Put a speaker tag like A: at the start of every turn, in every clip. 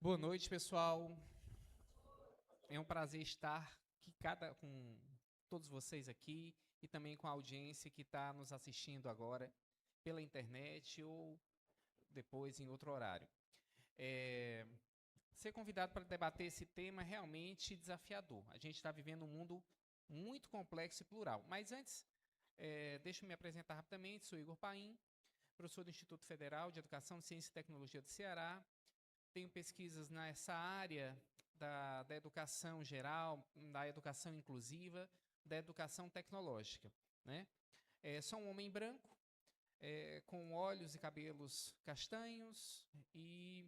A: Boa noite, pessoal. É um prazer estar com todos vocês aqui e também com a audiência que está nos assistindo agora pela internet ou depois em outro horário. Ser convidado para debater esse tema é realmente desafiador. A gente está vivendo um mundo muito complexo e plural. Mas antes, deixa eu me apresentar rapidamente. Sou Igor Paim, professor do Instituto Federal de Educação, Ciência e Tecnologia do Ceará. Tenho pesquisas nessa área da educação geral, da educação inclusiva, da educação tecnológica, né? Sou um homem branco, com olhos e cabelos castanhos e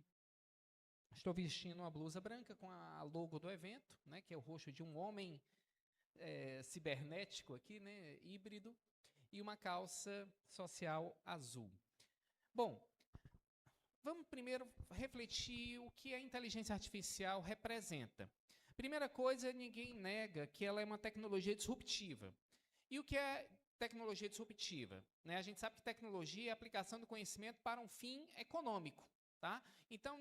A: estou vestindo uma blusa branca com a logo do evento, né, que é o rosto de um homem cibernético aqui, né, híbrido, e uma calça social azul. Bom, vamos primeiro refletir o que a inteligência artificial representa. Primeira coisa, ninguém nega que ela é uma tecnologia disruptiva. E o que é tecnologia disruptiva? A gente sabe que tecnologia é a aplicação do conhecimento para um fim econômico. Tá? Então,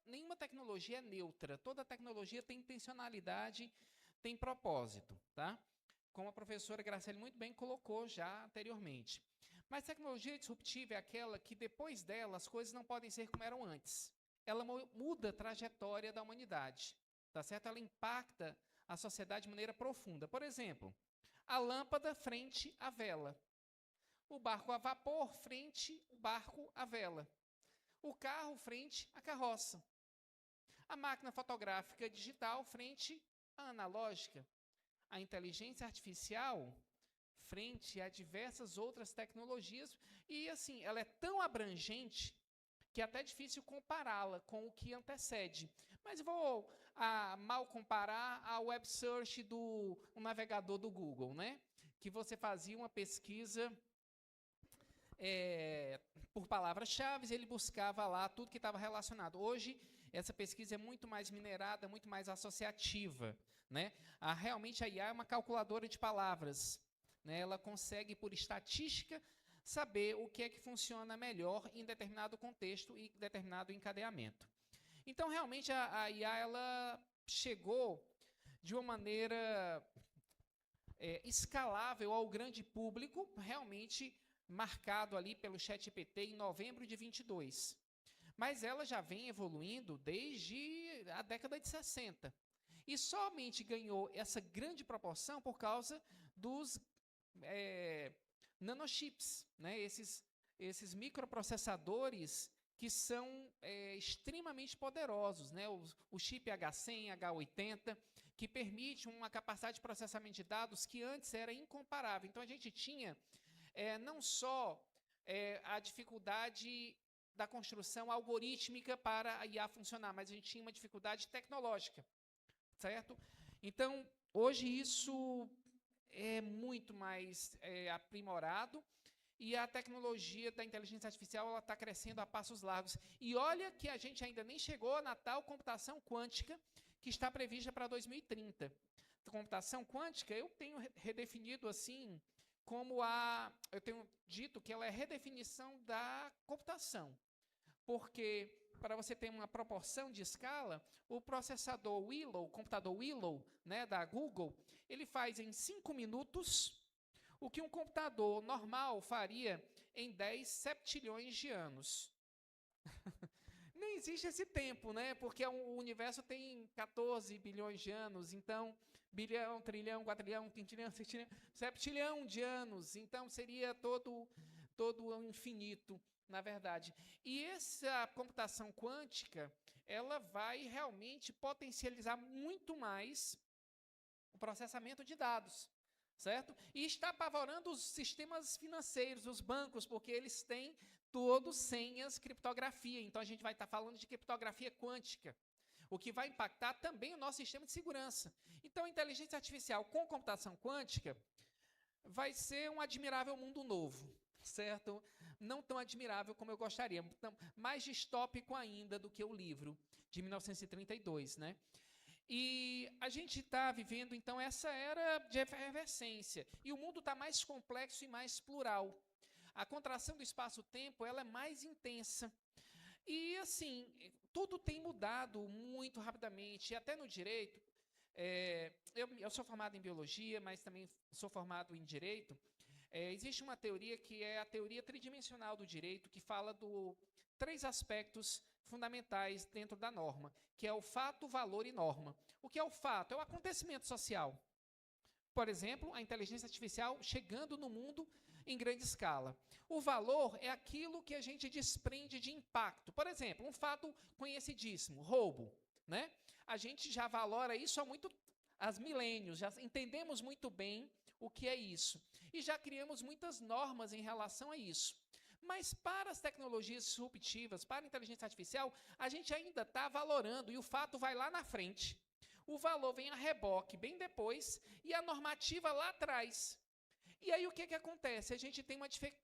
A: nenhuma tecnologia é neutra. Toda tecnologia tem intencionalidade, tem propósito. Tá? Como a professora Graciele muito bem colocou já anteriormente. Mas tecnologia disruptiva é aquela que, depois dela, as coisas não podem ser como eram antes. Ela muda a trajetória da humanidade. Tá certo? Ela impacta a sociedade de maneira profunda. Por exemplo, a lâmpada frente à vela. O barco a vapor frente ao barco à vela. O carro frente à carroça. A máquina fotográfica digital frente à analógica. A inteligência artificial frente a diversas outras tecnologias e, assim, ela é tão abrangente que é até difícil compará-la com o que antecede. Mas vou mal comparar a web search do navegador do Google, né? Que você fazia uma pesquisa por palavras-chave, ele buscava lá tudo que estava relacionado. Hoje, essa pesquisa é muito mais minerada, muito mais associativa. Né? Realmente, a IA é uma calculadora de palavras. Né? Ela consegue, por estatística, saber o que é que funciona melhor em determinado contexto e determinado encadeamento. Então, realmente, a IA ela chegou de uma maneira escalável ao grande público, realmente marcado ali pelo ChatGPT em novembro de 22. Mas ela já vem evoluindo desde a década de 60. E somente ganhou essa grande proporção por causa dos nanochips, né? esses microprocessadores que são extremamente poderosos, né? O chip H100, H80, que permite uma capacidade de processamento de dados que antes era incomparável. Então, a gente tinha não só a dificuldade da construção algorítmica para a IA funcionar, mas a gente tinha uma dificuldade tecnológica, certo? Então, hoje isso é muito mais aprimorado e a tecnologia da inteligência artificial está crescendo a passos largos. E olha que a gente ainda nem chegou na tal computação quântica que está prevista para 2030. A computação quântica, eu tenho redefinido assim, eu tenho dito que ela é a redefinição da computação. Porque, para você ter uma proporção de escala, o processador Willow, o computador Willow, né, da Google, ele faz em 5 minutos o que um computador normal faria em 10 septilhões de anos. Nem existe esse tempo, né? Porque o universo tem 14 bilhões de anos, então, bilhão, trilhão, quatrilhão, quintilhão, sextilhão, septilhão de anos, então seria todo o infinito, na verdade. E essa computação quântica, ela vai realmente potencializar muito mais o processamento de dados, certo? E está apavorando os sistemas financeiros, os bancos, porque eles têm todos senhas, criptografia. Então, a gente vai estar falando de criptografia quântica, o que vai impactar também o nosso sistema de segurança. Então, a inteligência artificial com computação quântica vai ser um admirável mundo novo, certo? Não tão admirável como eu gostaria, mais distópico ainda do que o livro de 1932, né? E a gente está vivendo, então, essa era de efervescência. E o mundo está mais complexo e mais plural. A contração do espaço-tempo ela é mais intensa. E, assim, tudo tem mudado muito rapidamente, e até no direito. Eu sou formado em biologia, mas também sou formado em direito. Existe uma teoria que é a teoria tridimensional do direito, que fala do três aspectos fundamentais dentro da norma, que é o fato, valor e norma. O que é o fato? É o acontecimento social. Por exemplo, a inteligência artificial chegando no mundo em grande escala. O valor é aquilo que a gente desprende de impacto. Por exemplo, um fato conhecidíssimo, roubo, né? A gente já valora isso há milênios, já entendemos muito bem o que é isso. E já criamos muitas normas em relação a isso. Mas para as tecnologias disruptivas, para a inteligência artificial, a gente ainda está valorando, e o fato vai lá na frente. O valor vem a reboque bem depois, e a normativa lá atrás. E aí o que acontece? A gente tem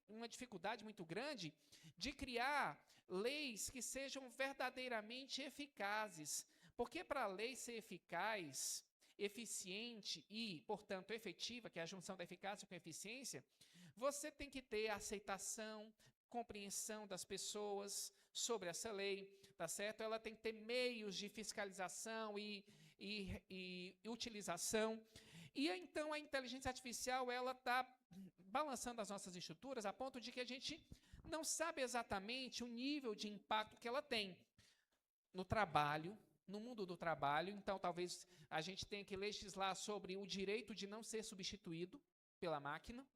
A: uma dificuldade muito grande de criar leis que sejam verdadeiramente eficazes. Porque para a lei ser eficaz, eficiente e, portanto, efetiva, que é a junção da eficácia com a eficiência, você tem que ter aceitação, compreensão das pessoas sobre essa lei, tá certo? Ela tem que ter meios de fiscalização e utilização. E então a inteligência artificial ela está balançando as nossas estruturas a ponto de que a gente não sabe exatamente o nível de impacto que ela tem no trabalho, no mundo do trabalho. Então, talvez a gente tenha que legislar sobre o direito de não ser substituído pela máquina.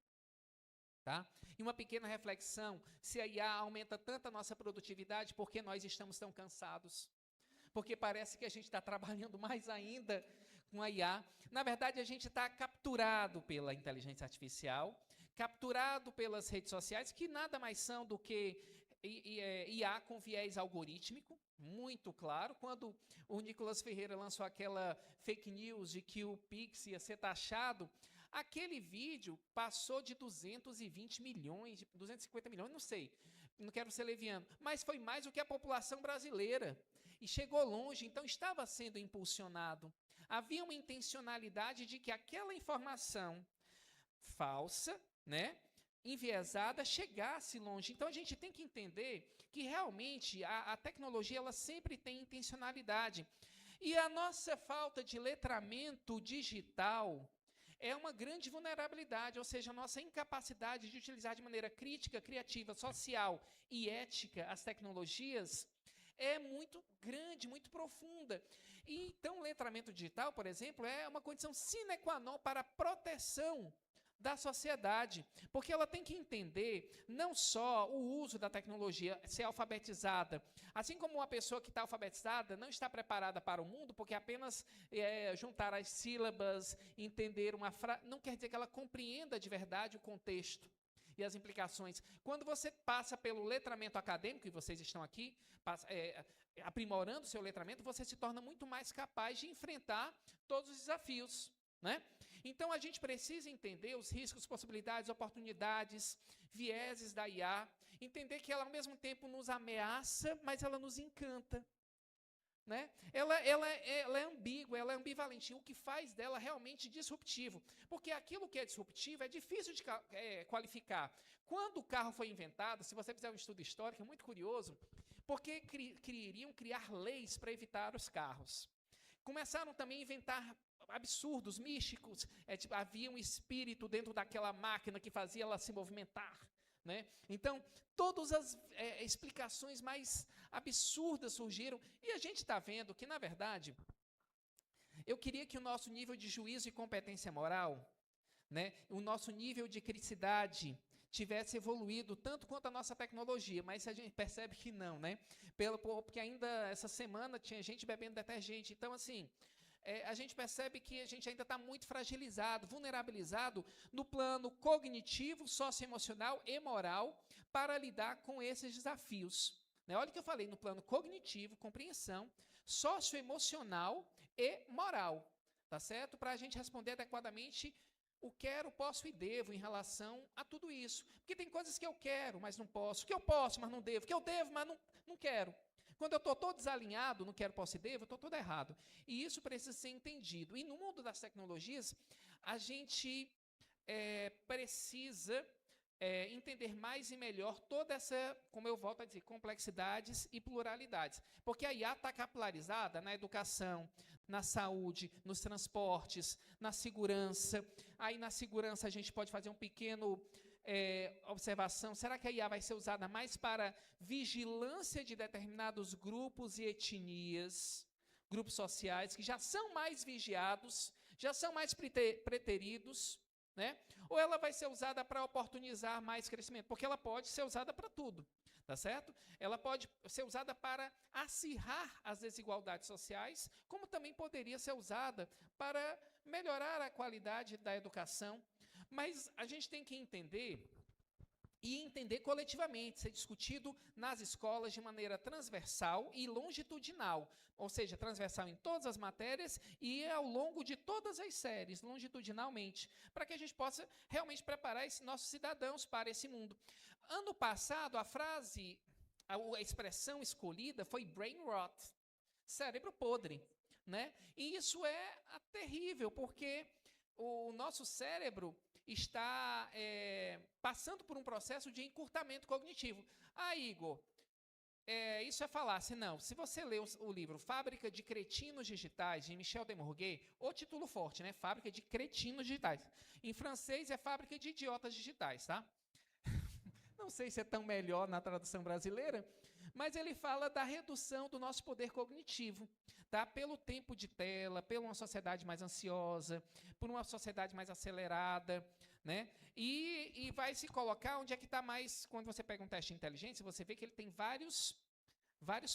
A: Tá? E uma pequena reflexão, se a IA aumenta tanto a nossa produtividade, por que nós estamos tão cansados? Porque parece que a gente está trabalhando mais ainda com a IA. Na verdade, a gente está capturado pela inteligência artificial, capturado pelas redes sociais, que nada mais são do que IA com viés algorítmico, muito claro. Quando o Nicolas Ferreira lançou aquela fake news de que o Pix ia ser taxado, aquele vídeo passou de 220 milhões, 250 milhões, não sei, não quero ser leviano, mas foi mais do que a população brasileira. E chegou longe, então estava sendo impulsionado. Havia uma intencionalidade de que aquela informação falsa, né, enviesada, chegasse longe. Então a gente tem que entender que realmente a tecnologia ela sempre tem intencionalidade. E a nossa falta de letramento digital é uma grande vulnerabilidade, ou seja, a nossa incapacidade de utilizar de maneira crítica, criativa, social e ética as tecnologias é muito grande, muito profunda. E, então, o letramento digital, por exemplo, é uma condição sine qua non para a proteção da sociedade, porque ela tem que entender não só o uso da tecnologia, ser alfabetizada, assim como uma pessoa que está alfabetizada não está preparada para o mundo, porque apenas juntar as sílabas, entender uma frase, não quer dizer que ela compreenda de verdade o contexto e as implicações. Quando você passa pelo letramento acadêmico, e vocês estão aqui aprimorando o seu letramento, você se torna muito mais capaz de enfrentar todos os desafios, né? Então, a gente precisa entender os riscos, possibilidades, oportunidades, vieses da IA, entender que ela, ao mesmo tempo, nos ameaça, mas ela nos encanta. Né? Ela é ambígua, ela é ambivalente, o que faz dela realmente disruptivo. Porque aquilo que é disruptivo é difícil de qualificar. Quando o carro foi inventado, se você fizer um estudo histórico, é muito curioso, porque queriam criar leis para evitar os carros. Começaram também a inventar absurdos, místicos. Havia um espírito dentro daquela máquina que fazia ela se movimentar. Né? Então, todas as explicações mais absurdas surgiram. E a gente está vendo que, na verdade, eu queria que o nosso nível de juízo e competência moral, né, o nosso nível de criticidade tivesse evoluído tanto quanto a nossa tecnologia, mas a gente percebe que não, né? Porque ainda essa semana tinha gente bebendo detergente. Então, assim, a gente percebe que a gente ainda está muito fragilizado, vulnerabilizado no plano cognitivo, socioemocional e moral para lidar com esses desafios. Né? Olha o que eu falei, no plano cognitivo, compreensão, socioemocional e moral, tá certo? Para a gente responder adequadamente o quero, posso e devo em relação a tudo isso. Porque tem coisas que eu quero, mas não posso, que eu posso, mas não devo, que eu devo, mas não quero. Quando eu estou todo desalinhado, não quero, posso e devo, eu estou todo errado. E isso precisa ser entendido. E no mundo das tecnologias, a gente precisa entender mais e melhor toda essa, como eu volto a dizer, complexidades e pluralidades. Porque a IA está capilarizada na educação, na saúde, nos transportes, na segurança. Aí, na segurança, a gente pode fazer um pequeno observação. Será que a IA vai ser usada mais para vigilância de determinados grupos e etnias, grupos sociais, que já são mais vigiados, já são mais preteridos, né? Ou ela vai ser usada para oportunizar mais crescimento? Porque ela pode ser usada para tudo, tá certo? Ela pode ser usada para acirrar as desigualdades sociais, como também poderia ser usada para melhorar a qualidade da educação. Mas a gente tem que entender e entender coletivamente, ser discutido nas escolas de maneira transversal e longitudinal, ou seja, transversal em todas as matérias e ao longo de todas as séries, longitudinalmente, para que a gente possa realmente preparar nossos cidadãos para esse mundo. Ano passado, a expressão escolhida foi brain rot, cérebro podre, né? E isso é terrível, porque o nosso cérebro está passando por um processo de encurtamento cognitivo. Ah, Igor, isso é falácia. Não, se você ler o livro Fábrica de Cretinos Digitais, de Michel Demorguet, o título forte, né? Fábrica de Cretinos Digitais. Em francês é Fábrica de Idiotas Digitais, tá? Não sei se é tão melhor na tradução brasileira, mas ele fala da redução do nosso poder cognitivo, tá? Pelo tempo de tela, por uma sociedade mais ansiosa, por uma sociedade mais acelerada, né? E vai se colocar onde é que está mais... Quando você pega um teste de inteligência, você vê que ele tem vários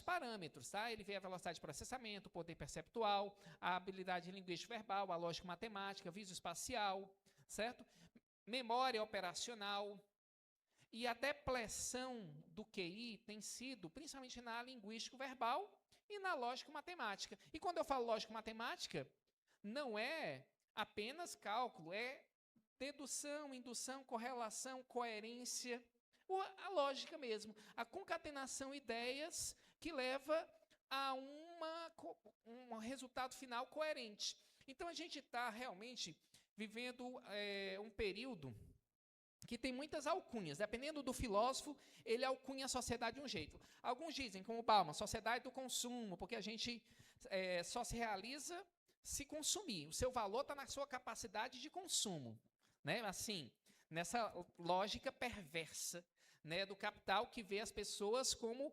A: parâmetros, tá? Ele vê a velocidade de processamento, o poder perceptual, a habilidade linguística verbal, a lógica matemática, visoespacial, certo? Memória operacional. E a depleção do QI tem sido principalmente na linguística verbal e na lógica matemática. E quando eu falo lógica matemática, não é apenas cálculo, é dedução, indução, correlação, coerência, a lógica mesmo, a concatenação de ideias que leva a um resultado final coerente. Então, a gente está realmente vivendo um período que tem muitas alcunhas. Dependendo do filósofo, ele alcunha a sociedade de um jeito. Alguns dizem, como Bauman, sociedade do consumo, porque a gente só se realiza se consumir. O seu valor está na sua capacidade de consumo, né? Assim, nessa lógica perversa, né, do capital que vê as pessoas como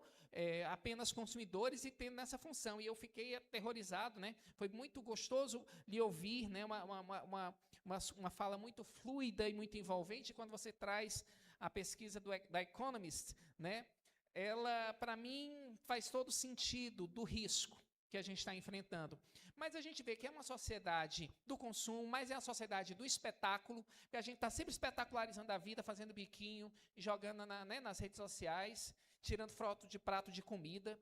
A: apenas consumidores e tendo nessa função. E eu fiquei aterrorizado, né? Foi muito gostoso lhe ouvir, né, uma fala muito fluida e muito envolvente quando você traz a pesquisa da Economist, né? Ela, para mim, faz todo sentido do risco que a gente está enfrentando. Mas a gente vê que é uma sociedade do consumo, mas é a sociedade do espetáculo, que a gente está sempre espetacularizando a vida, fazendo biquinho, jogando nas redes sociais, tirando foto de prato de comida,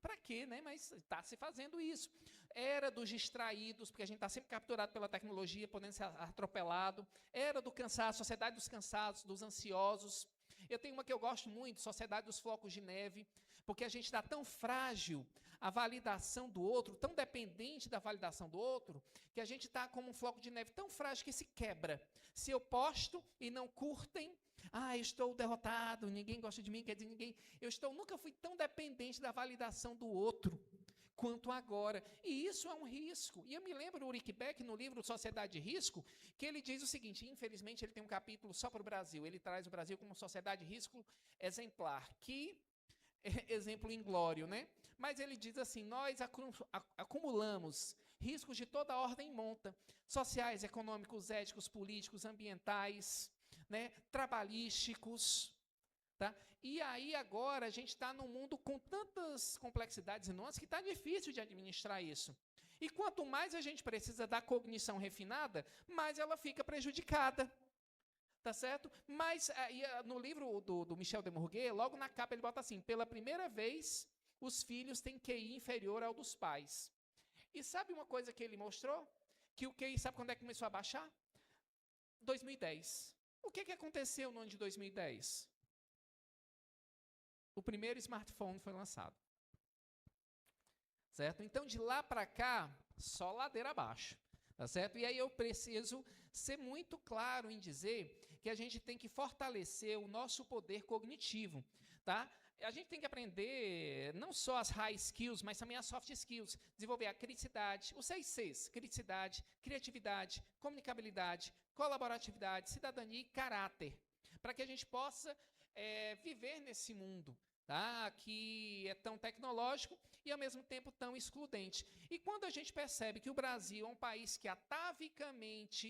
A: para quê, né? Mas está se fazendo isso. Era dos distraídos, porque a gente está sempre capturado pela tecnologia, podendo ser atropelado. Era do cansaço, sociedade dos cansados, dos ansiosos. Eu tenho uma que eu gosto muito, sociedade dos flocos de neve, porque a gente está tão frágil à validação do outro, tão dependente da validação do outro, que a gente está como um floco de neve tão frágil que se quebra. Se eu posto e não curtem, estou derrotado, ninguém gosta de mim, quer dizer, nunca fui tão dependente da validação do outro quanto agora. E isso é um risco. E eu me lembro do Ulrich Beck, no livro Sociedade de Risco, que ele diz o seguinte, infelizmente ele tem um capítulo só para o Brasil, ele traz o Brasil como sociedade de risco exemplar, que exemplo inglório, né? Mas ele diz assim, nós acumulamos riscos de toda ordem e monta, sociais, econômicos, éticos, políticos, ambientais, né, trabalhísticos, tá? E aí agora a gente está num mundo com tantas complexidades e nuances que está difícil de administrar isso. E quanto mais a gente precisa da cognição refinada, mais ela fica prejudicada. Tá certo? Mas no livro do Michel Demorguet, logo na capa ele bota assim, pela primeira vez, os filhos têm QI inferior ao dos pais. E sabe uma coisa que ele mostrou? Que o QI, sabe quando é que começou a baixar? 2010. O que aconteceu no ano de 2010? O primeiro smartphone foi lançado. Certo? Então, de lá para cá, só ladeira abaixo. tá certo? E aí eu preciso ser muito claro em dizer que a gente tem que fortalecer o nosso poder cognitivo, tá? A gente tem que aprender não só as high skills, mas também as soft skills. Desenvolver a criticidade, os 6 Cs: criticidade, criatividade, comunicabilidade, colaboratividade, cidadania e caráter, para que a gente possa viver nesse mundo, tá? Que é tão tecnológico e, ao mesmo tempo, tão excludente. E quando a gente percebe que o Brasil é um país que atavicamente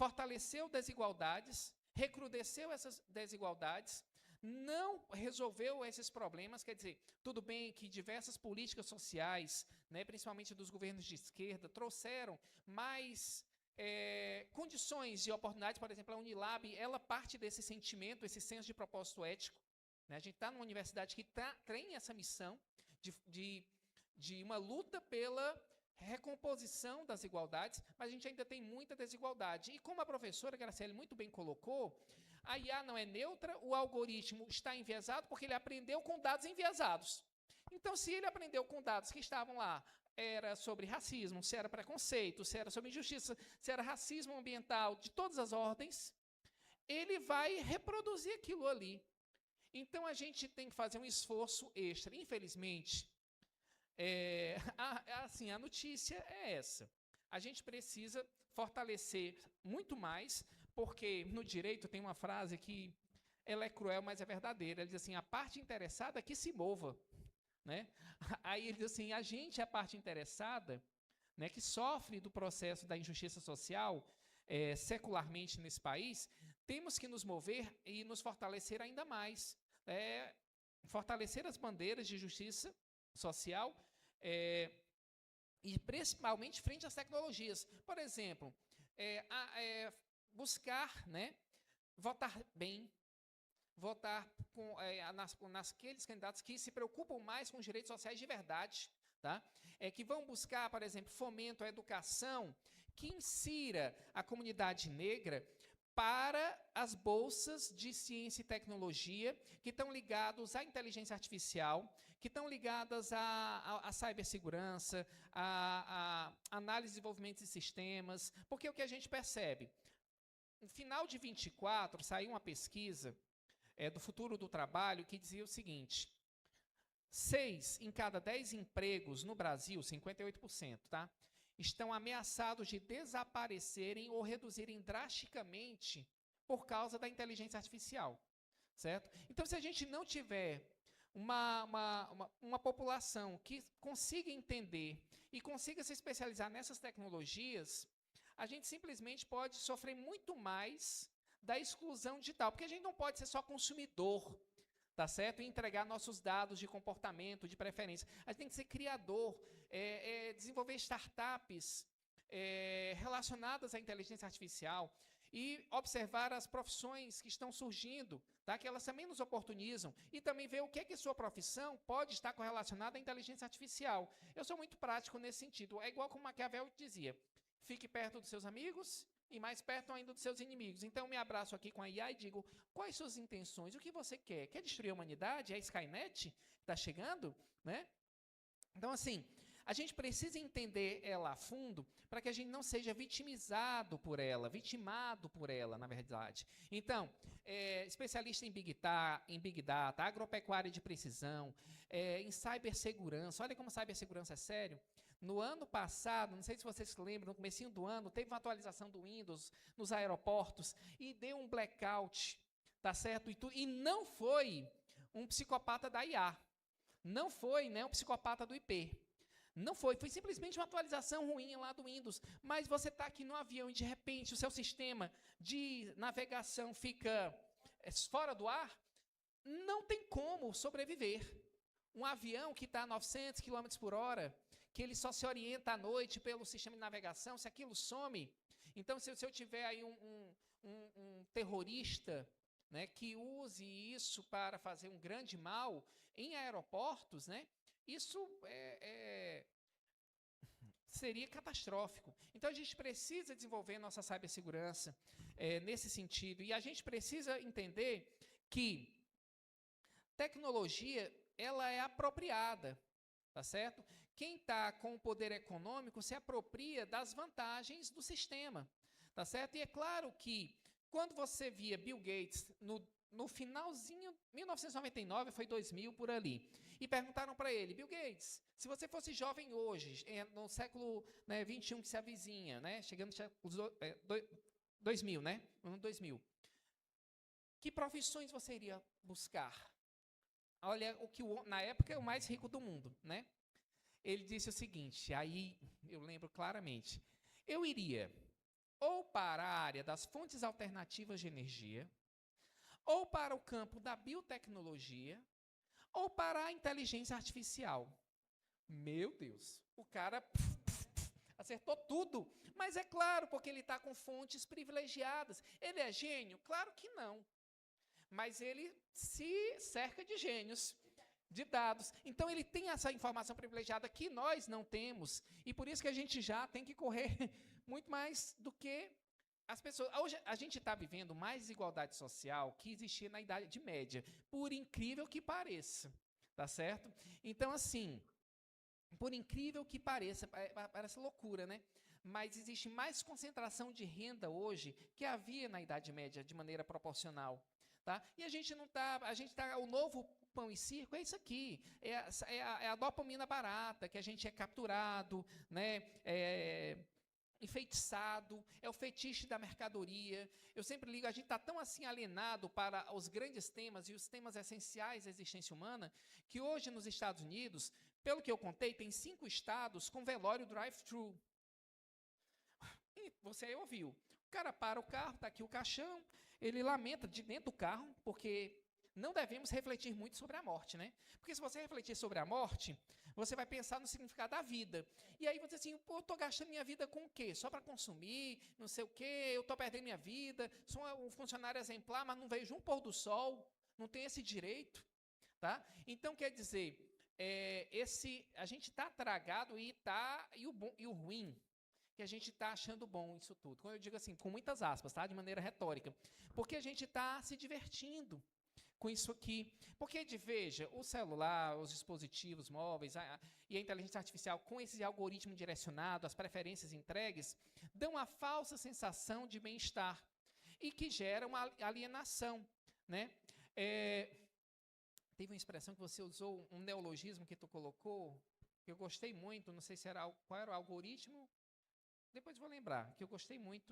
A: fortaleceu desigualdades, recrudesceu essas desigualdades, não resolveu esses problemas, quer dizer, tudo bem que diversas políticas sociais, né, principalmente dos governos de esquerda, trouxeram mais condições de oportunidade. Por exemplo, a Unilab, ela parte desse sentimento, esse senso de propósito ético, né? A gente está numa universidade que tem essa missão de uma luta pela recomposição das igualdades, mas a gente ainda tem muita desigualdade. E como a professora Graciele muito bem colocou, a IA não é neutra, o algoritmo está enviesado porque ele aprendeu com dados enviesados. Então, se ele aprendeu com dados que estavam lá, era sobre racismo, se era preconceito, se era sobre injustiça, se era racismo ambiental, de todas as ordens, ele vai reproduzir aquilo ali. Então, a gente tem que fazer um esforço extra. Infelizmente, assim, a notícia é essa. A gente precisa fortalecer muito mais, porque no direito tem uma frase que ela é cruel, mas é verdadeira. Ele diz assim: a parte interessada que se mova, né? Aí ele diz assim: a gente é a parte interessada, né, que sofre do processo da injustiça social secularmente nesse país, temos que nos mover e nos fortalecer ainda mais. Fortalecer as bandeiras de justiça social, e principalmente frente às tecnologias. Por exemplo, buscar, né, votar bem, votar naqueles candidatos que se preocupam mais com os direitos sociais de verdade, tá? Que vão buscar, por exemplo, fomento à educação, que insira a comunidade negra para as bolsas de ciência e tecnologia, que estão ligados à inteligência artificial, que estão ligadas à cibersegurança, à análise e desenvolvimento de sistemas, porque o que a gente percebe? No final de 24, saiu uma pesquisa do futuro do trabalho que dizia o seguinte: 6 em cada 10 empregos no Brasil, 58%, tá? Estão ameaçados de desaparecerem ou reduzirem drasticamente por causa da inteligência artificial, certo? Então, se a gente não tiver uma população que consiga entender e consiga se especializar nessas tecnologias, a gente simplesmente pode sofrer muito mais da exclusão digital, porque a gente não pode ser só consumidor, tá certo? E entregar nossos dados de comportamento, de preferência. A gente tem que ser criador, desenvolver startups relacionadas à inteligência artificial e observar as profissões que estão surgindo, tá? Que elas também nos oportunizam, e também ver o que sua profissão pode estar correlacionada à inteligência artificial. Eu sou muito prático nesse sentido. É igual como Maquiavel dizia: fique perto dos seus amigos e mais perto ainda dos seus inimigos. Então, me abraço aqui com a IA e digo: quais suas intenções? O que você quer? Quer destruir a humanidade? É a Skynet que está chegando? Né? Então, assim, a gente precisa entender ela a fundo para que a gente não seja vitimizado por ela, vitimado por ela, na verdade. Então, especialista em Big Data, agropecuária de precisão, em cibersegurança. Olha como cibersegurança é sério. No ano passado, não sei se vocês se lembram, no comecinho do ano, teve uma atualização do Windows nos aeroportos e deu um blackout, tá certo? E não foi um psicopata da IA, não foi, né, um psicopata do IP. Não foi simplesmente uma atualização ruim lá do Windows. Mas você está aqui no avião e, de repente, o seu sistema de navegação fica fora do ar, não tem como sobreviver. Um avião que está a 900 km por hora, que ele só se orienta à noite pelo sistema de navegação, se aquilo some, então se eu tiver aí um terrorista, né, que use isso para fazer um grande mal em aeroportos, né, isso seria catastrófico. Então, a gente precisa desenvolver nossa cibersegurança nesse sentido. E a gente precisa entender que tecnologia ela é apropriada, tá certo? Quem está com o poder econômico se apropria das vantagens do sistema, tá certo? E é claro que quando você via Bill Gates no finalzinho, 1999, foi 2000 por ali, e perguntaram para ele, Bill Gates, se você fosse jovem hoje, no século, né, 21 que se avizinha, né, chegando no 2000, né, no ano 2000, que profissões você iria buscar? Olha, na época é o mais rico do mundo, né? Ele disse o seguinte, aí eu lembro claramente, eu iria ou para a área das fontes alternativas de energia, ou para o campo da biotecnologia, ou para a inteligência artificial. Meu Deus, o cara acertou tudo. Mas é claro, porque ele está com fontes privilegiadas. Ele é gênio? Claro que não. Mas ele se cerca de gênios, de dados. Então, ele tem essa informação privilegiada que nós não temos. E por isso que a gente já tem que correr muito mais do que as pessoas. Hoje, a gente está vivendo mais desigualdade social que existia na Idade Média, por incrível que pareça. Tá certo? Então, assim, por incrível que pareça, parece loucura, né? Mas existe mais concentração de renda hoje que havia na Idade Média, de maneira proporcional. Tá? E a gente não está, o novo pão e circo é isso aqui, é a dopamina barata, que a gente é capturado, né? Enfeitiçado, é o fetiche da mercadoria. Eu sempre ligo, a gente está tão assim alienado para os grandes temas e os temas essenciais da existência humana, que hoje nos Estados Unidos, pelo que eu contei, tem 5 estados com velório drive-thru. E você ouviu, o cara para o carro, está aqui o caixão, ele lamenta de dentro do carro, porque não devemos refletir muito sobre a morte, né? Porque se você refletir sobre a morte, você vai pensar no significado da vida. E aí você diz assim, pô, eu estou gastando minha vida com o quê? Só para consumir, não sei o quê, eu estou perdendo minha vida, sou um funcionário exemplar, mas não vejo um pôr do sol, não tenho esse direito. Tá? Então, quer dizer, a gente está tragado e o ruim, que a gente está achando bom isso tudo. Quando eu digo assim, com muitas aspas, tá? De maneira retórica. Porque a gente está se divertindo com isso aqui. Porque, veja, o celular, os dispositivos móveis e a inteligência artificial, com esse algoritmo direcionado, as preferências entregues, dão a falsa sensação de bem-estar e que gera uma alienação. Né? Teve uma expressão que você usou, um neologismo que tu colocou, que eu gostei muito, não sei se era qual era o algoritmo, depois vou lembrar, que eu gostei muito.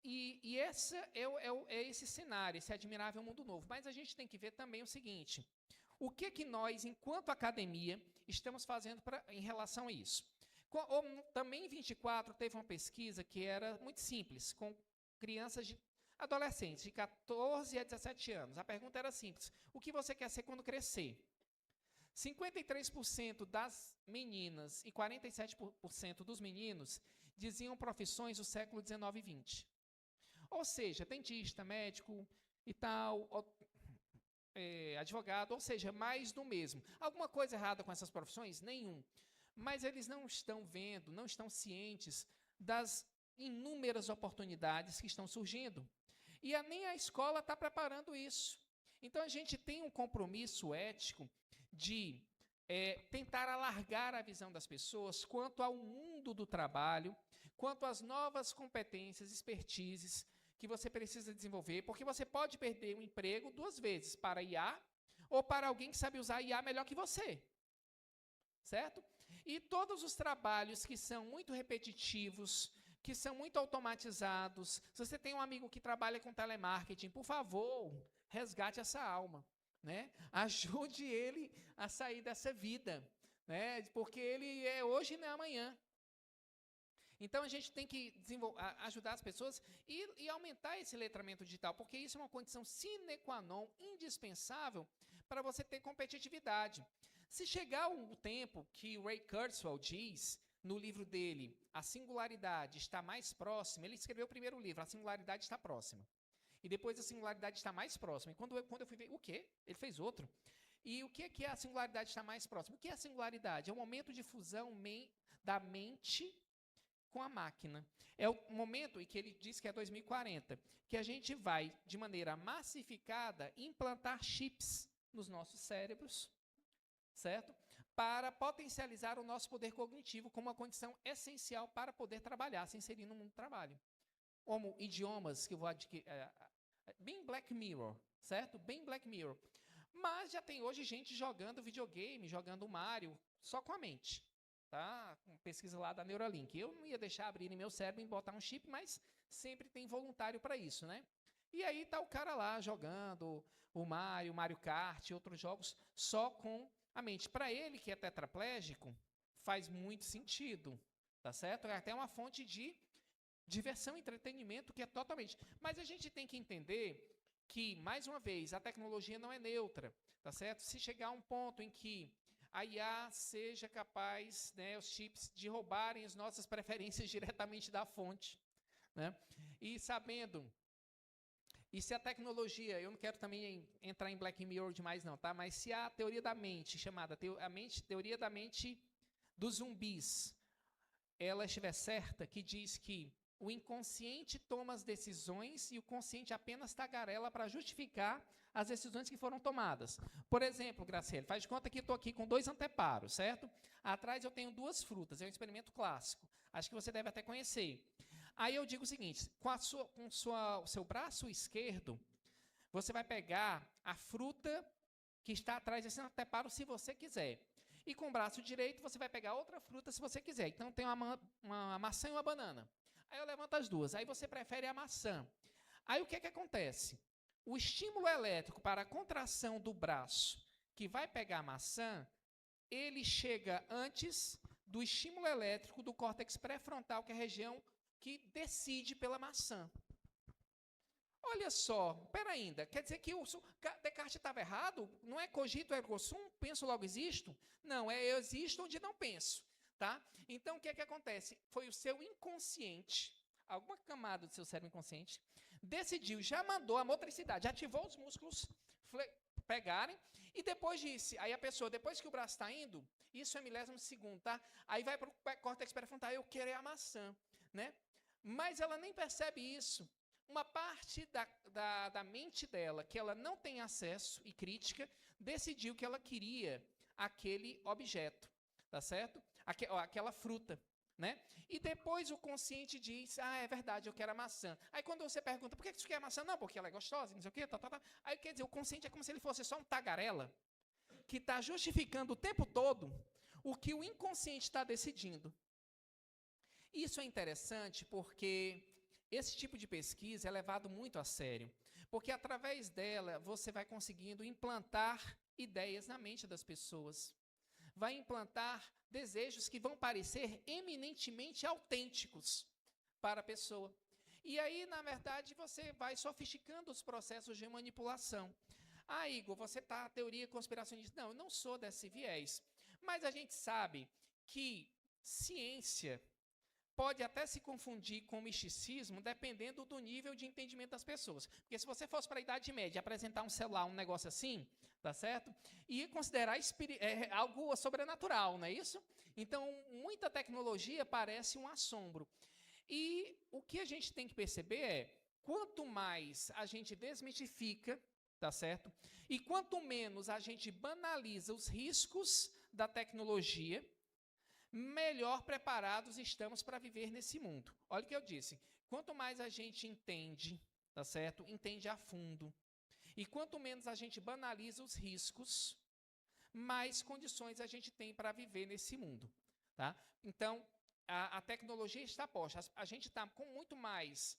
A: E esse é esse cenário, esse admirável mundo novo. Mas a gente tem que ver também o seguinte, o que nós, enquanto academia, estamos fazendo em relação a isso? Também em 24 teve uma pesquisa que era muito simples, com crianças adolescentes, de 14 a 17 anos. A pergunta era simples, o que você quer ser quando crescer? 53% das meninas e 47% dos meninos diziam profissões do século 19 e 20. Ou seja, dentista, médico e tal, advogado, ou seja, mais do mesmo. Alguma coisa errada com essas profissões? Nenhum. Mas eles não estão vendo, não estão cientes das inúmeras oportunidades que estão surgindo. E nem a escola está preparando isso. Então, a gente tem um compromisso ético de tentar alargar a visão das pessoas quanto ao mundo do trabalho, quanto às novas competências, expertises que você precisa desenvolver, porque você pode perder um emprego 2 vezes, para IA ou para alguém que sabe usar IA melhor que você. Certo? E todos os trabalhos que são muito repetitivos, que são muito automatizados, se você tem um amigo que trabalha com telemarketing, por favor, resgate essa alma. Né? Ajude ele a sair dessa vida, né? Porque ele é hoje e não é amanhã. Então, a gente tem que ajudar as pessoas e aumentar esse letramento digital, porque isso é uma condição sine qua non, indispensável, para você ter competitividade. Se chegar o tempo que o Ray Kurzweil diz, no livro dele, A Singularidade Está Mais Próxima, ele escreveu o primeiro livro, A Singularidade Está Próxima. E depois a singularidade está mais próxima. E quando eu fui ver, o quê? Ele fez outro. E o que é a singularidade está mais próxima? O que é a singularidade? É o momento de fusão da mente com a máquina. É o momento em que ele diz que é 2040, que a gente vai, de maneira massificada, implantar chips nos nossos cérebros, certo? Para potencializar o nosso poder cognitivo como uma condição essencial para poder trabalhar, se inserir no mundo do trabalho. Como idiomas, que eu vou adquirir, bem Black Mirror, certo? Bem Black Mirror. Mas já tem hoje gente jogando videogame, jogando Mario, só com a mente. Tá? Pesquisa lá da Neuralink. Eu não ia deixar abrir em meu cérebro e botar um chip, mas sempre tem voluntário para isso, né? E aí tá o cara lá jogando o Mario Kart e outros jogos só com a mente. Para ele, que é tetraplégico, faz muito sentido, tá certo? É até uma fonte de diversão e entretenimento que é totalmente. Mas a gente tem que entender que, mais uma vez, a tecnologia não é neutra, tá certo? Se chegar a um ponto em que a IA seja capaz, né, os chips, de roubarem as nossas preferências diretamente da fonte, né? E sabendo, e se a tecnologia, eu não quero também entrar em Black Mirror demais não, tá? Mas se a teoria da mente, chamada teoria da mente dos zumbis, ela estiver certa, que diz que o inconsciente toma as decisões e o consciente apenas tagarela para justificar as decisões que foram tomadas. Por exemplo, Graciele, faz de conta que estou aqui com 2 anteparos, certo? Atrás eu tenho 2 frutas, é um experimento clássico. Acho que você deve até conhecer. Aí eu digo o seguinte, o seu braço esquerdo, você vai pegar a fruta que está atrás desse anteparo, se você quiser. E com o braço direito, você vai pegar outra fruta, se você quiser. Então, tem uma maçã e uma banana. Aí eu levanto as duas. Aí você prefere a maçã. Aí o que acontece? O estímulo elétrico para a contração do braço que vai pegar a maçã, ele chega antes do estímulo elétrico do córtex pré-frontal, que é a região que decide pela maçã. Olha só, pera ainda, quer dizer que o Descartes estava errado? Não é cogito ergo sum, penso logo existo? Não, é eu existo onde não penso. Tá? Então, o que acontece? Foi o seu inconsciente, alguma camada do seu cérebro inconsciente, decidiu, já mandou a motricidade, ativou os músculos pegarem, e depois disse, aí a pessoa, depois que o braço está indo, isso é milésimo segundo, tá? Aí vai para o córtex pré-frontal, eu quero é a maçã, né? Mas ela nem percebe isso. Uma parte da mente dela, que ela não tem acesso e crítica, decidiu que ela queria aquele objeto, tá certo? Aquela fruta, né? E depois o consciente diz, é verdade, eu quero a maçã. Aí quando você pergunta, por que você quer a maçã? Não, porque ela é gostosa, não sei o quê, tá. Aí quer dizer, o consciente é como se ele fosse só um tagarela, que está justificando o tempo todo o que o inconsciente está decidindo. Isso é interessante porque esse tipo de pesquisa é levado muito a sério, porque através dela você vai conseguindo implantar ideias na mente das pessoas. Vai implantar desejos que vão parecer eminentemente autênticos para a pessoa. E aí, na verdade, você vai sofisticando os processos de manipulação. Igor, você está a teoria conspiracionista. Não, eu não sou desse viés. Mas a gente sabe que ciência pode até se confundir com misticismo, dependendo do nível de entendimento das pessoas. Porque se você fosse para a Idade Média apresentar um celular, um negócio assim, tá certo? E considerar algo sobrenatural, não é isso? Então, muita tecnologia parece um assombro. E o que a gente tem que perceber é, quanto mais a gente desmitifica, tá certo? E quanto menos a gente banaliza os riscos da tecnologia, melhor preparados estamos para viver nesse mundo. Olha o que eu disse. Quanto mais a gente entende, tá certo? Entende a fundo. E quanto menos a gente banaliza os riscos, mais condições a gente tem para viver nesse mundo. Tá? Então, a tecnologia está posta. A gente está com muito mais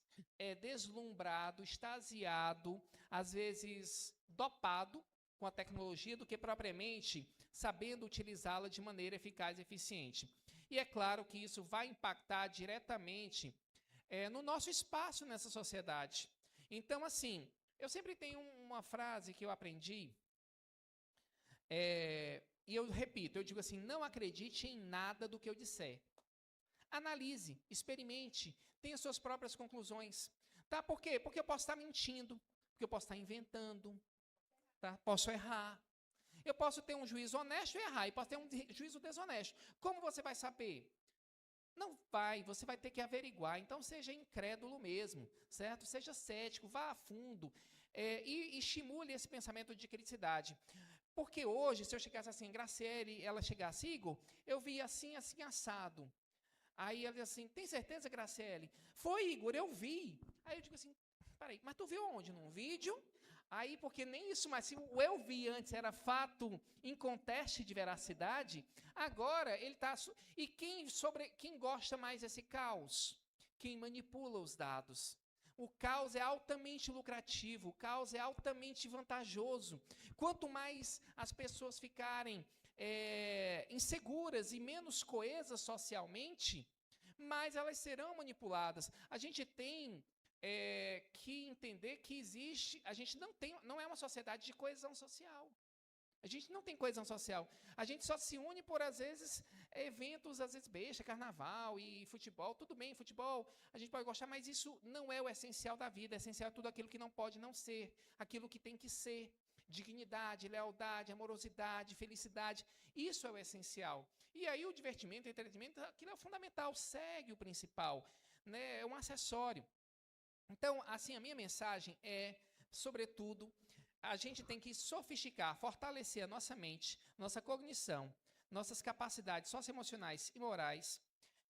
A: deslumbrado, extasiado, às vezes dopado com a tecnologia do que propriamente sabendo utilizá-la de maneira eficaz e eficiente. E é claro que isso vai impactar diretamente no nosso espaço nessa sociedade. Então, assim, eu sempre tenho uma frase que eu aprendi, e eu repito, eu digo assim, não acredite em nada do que eu disser. Analise, experimente, tenha suas próprias conclusões. Tá? Por quê? Porque eu posso estar mentindo, porque eu posso estar inventando, tá? Posso errar. Eu posso ter um juízo honesto e errar, e posso ter um juízo desonesto. Como você vai saber? Não vai, você vai ter que averiguar. Então, seja incrédulo mesmo, certo? Seja cético, vá a fundo e estimule esse pensamento de criticidade. Porque hoje, se eu chegasse assim, Graciele, ela chegasse, Igor, eu vi assim, assim, assado. Aí ela diz assim, tem certeza, Graciele? Foi, Igor, eu vi. Aí eu digo assim, peraí, mas tu viu onde? Num vídeo? Aí, porque nem isso, mas se o eu vi antes era fato em conteste de veracidade, agora ele está... E quem gosta mais desse caos? Quem manipula os dados. O caos é altamente lucrativo, o caos é altamente vantajoso. Quanto mais as pessoas ficarem inseguras e menos coesas socialmente, mais elas serão manipuladas. A gente tem que entender que existe, a gente não é uma sociedade de coesão social. A gente não tem coesão social. A gente só se une por, às vezes, eventos, às vezes, besta, carnaval e futebol. Tudo bem, futebol, a gente pode gostar, mas isso não é o essencial da vida. O essencial é tudo aquilo que não pode não ser, aquilo que tem que ser. Dignidade, lealdade, amorosidade, felicidade. Isso é o essencial. E aí o divertimento, o entretenimento, aquilo é o fundamental, segue o principal, né? É um acessório. Então, assim, a minha mensagem é, sobretudo, a gente tem que sofisticar, fortalecer a nossa mente, nossa cognição, nossas capacidades socioemocionais e morais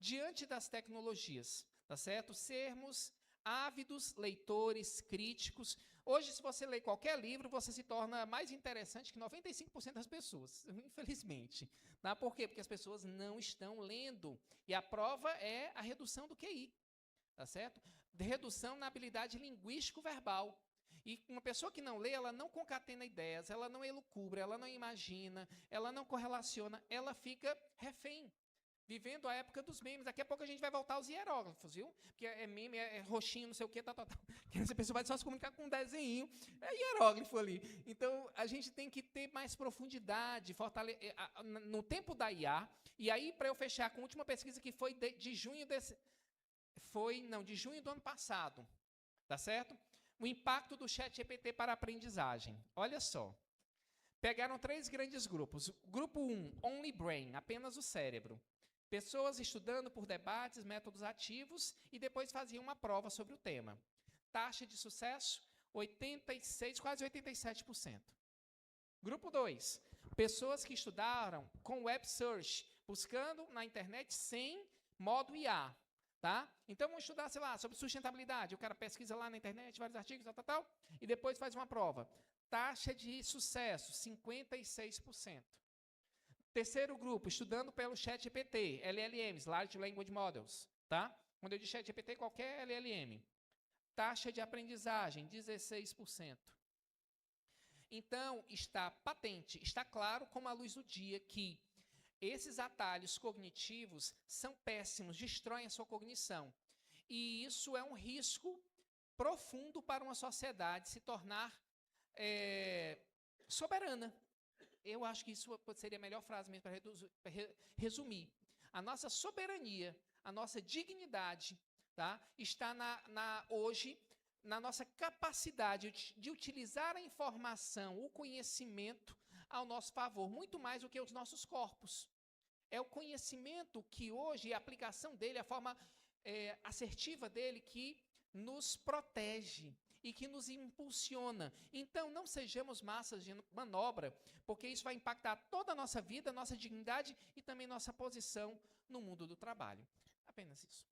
A: diante das tecnologias, tá certo? Sermos ávidos leitores, críticos. Hoje, se você lê qualquer livro, você se torna mais interessante que 95% das pessoas, infelizmente. Tá? Por quê? Porque as pessoas não estão lendo. E a prova é a redução do QI, tá certo? De redução na habilidade linguístico-verbal. E uma pessoa que não lê, ela não concatena ideias, ela não elucubra, ela não imagina, ela não correlaciona, ela fica refém, vivendo a época dos memes. Daqui a pouco a gente vai voltar aos hieróglifos, viu? Porque é meme, é roxinho, não sei o quê, tal. Essa pessoa vai só se comunicar com um desenho, é hieróglifo ali. Então, a gente tem que ter mais profundidade, no tempo da IA. E aí, para eu fechar com a última pesquisa que foi de junho de junho do ano passado, tá certo? O impacto do ChatGPT para a aprendizagem. Olha só. Pegaram 3 grandes grupos. Grupo 1, Only Brain, apenas o cérebro. Pessoas estudando por debates, métodos ativos e depois faziam uma prova sobre o tema. Taxa de sucesso, 86, quase 87%. Grupo 2, pessoas que estudaram com web search, buscando na internet sem modo IA. Tá? Então, vamos estudar, sei lá, sobre sustentabilidade. O cara pesquisa lá na internet, vários artigos, tal, e depois faz uma prova. Taxa de sucesso, 56%. Terceiro grupo, estudando pelo ChatGPT, LLMs, Large Language Models. Tá? Quando eu digo ChatGPT, qualquer LLM. Taxa de aprendizagem, 16%. Então, está patente, está claro como a luz do dia que esses atalhos cognitivos são péssimos, destroem a sua cognição. E isso é um risco profundo para uma sociedade se tornar soberana. Eu acho que isso seria a melhor frase mesmo para resumir. A nossa soberania, a nossa dignidade, tá, está hoje na nossa capacidade de utilizar a informação, o conhecimento ao nosso favor, muito mais do que os nossos corpos. É o conhecimento que hoje, a aplicação dele, a forma assertiva dele, que nos protege e que nos impulsiona. Então, não sejamos massas de manobra, porque isso vai impactar toda a nossa vida, nossa dignidade e também nossa posição no mundo do trabalho. Apenas isso.